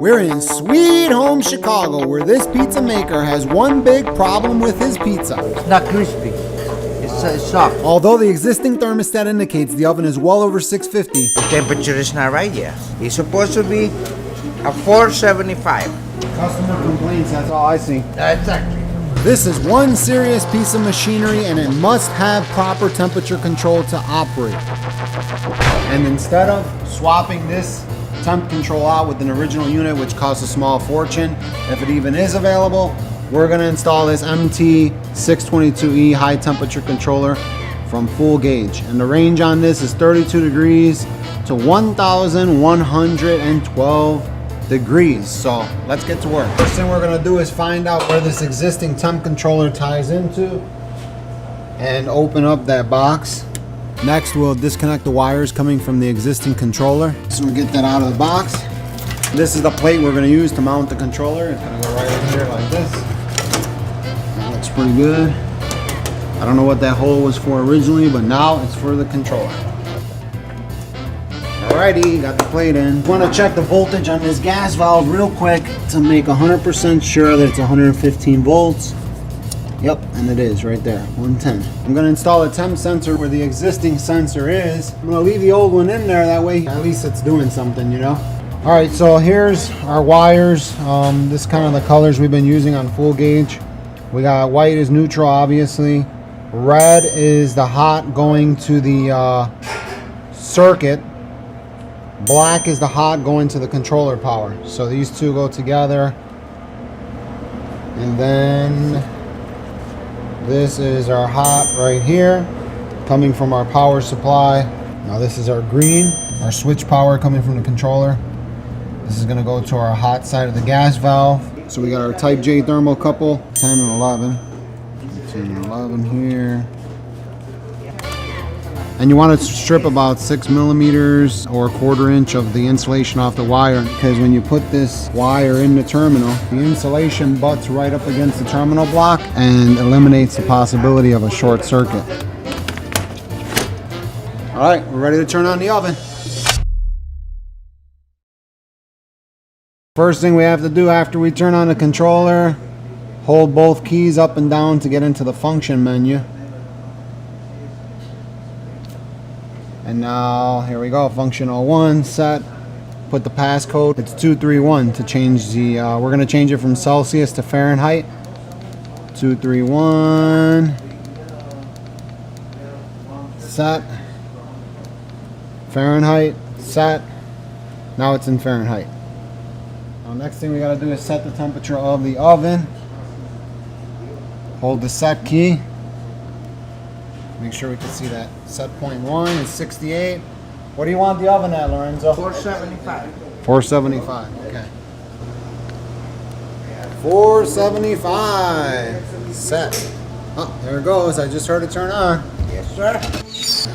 We're in sweet home Chicago, where this pizza maker has one big problem with his pizza. It's not crispy. It's soft. Although the existing thermostat indicates the oven is well over 650. The temperature is not right yet. It's supposed to be a 475. Customer complaints, that's all I see. Exactly. This is one serious piece of machinery, and it must have proper temperature control to operate. And instead of swapping this temp control out with an original unit, which costs a small fortune, if it even is available, we're gonna install this MT-622E high temperature controller from Full Gauge. And the range on this is 32 degrees to 1,112 degrees. So let's get to work. First thing we're gonna do is find out where this existing temp controller ties into and open up that box. Next, we'll disconnect the wires coming from the existing controller. So we get that out of the box. This is the plate we're gonna use to mount the controller. It's gonna go right in here like this. That looks pretty good. I don't know what that hole was for originally, but now it's for the controller. Alrighty, got the plate in. Want to check the voltage on this gas valve real quick to make 100% sure that it's 115 volts. Yep, and it is right there, 110. I'm going to install a temp sensor where the existing sensor is. I'm going to leave the old one in there, that way at least it's doing something, you know. Alright, so here's our wires. This is kind of the colors we've been using on Full Gauge. We got white is neutral, obviously. Red is the hot going to the circuit. Black is the hot going to the controller power. So these two go together. And then this is our hot right here, coming from our power supply. Now this is our green, our switch power coming from the controller. This is gonna go to our hot side of the gas valve. So we got our type J thermocouple, 10 and 11. 10 and 11 here. And you want to strip about 6 millimeters or 1/4 inch of the insulation off the wire, because when you put this wire in the terminal, the insulation butts right up against the terminal block and eliminates the possibility of a short circuit. All right, we're ready to turn on the oven. First thing we have to do after we turn on the controller, hold both keys up and down to get into the function menu. And now, here we go, function 01 set. Put the passcode, it's 231 to change the, we're gonna change it from Celsius to Fahrenheit. 231, set. Fahrenheit, set. Now it's in Fahrenheit. Now next thing we gotta do is set the temperature of the oven. Hold the set key. Make sure we can see that. Set point 1 is 68. What do you want the oven at, Lorenzo? 475. 475, okay. 475. Set. Oh, there it goes. I just heard it turn on. Yes, sir.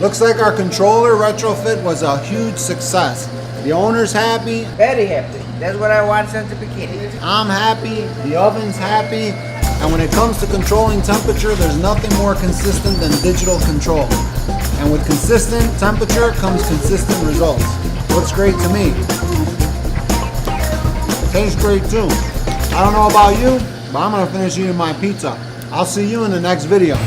Looks like our controller retrofit was a huge success. The owner's happy. Very happy. That's what I want since the beginning. I'm happy. The oven's happy. And when it comes to controlling temperature, there's nothing more consistent than digital control. And with consistent temperature comes consistent results. Looks great to me. Tastes great too. I don't know about you, but I'm gonna finish eating my pizza. I'll see you in the next video.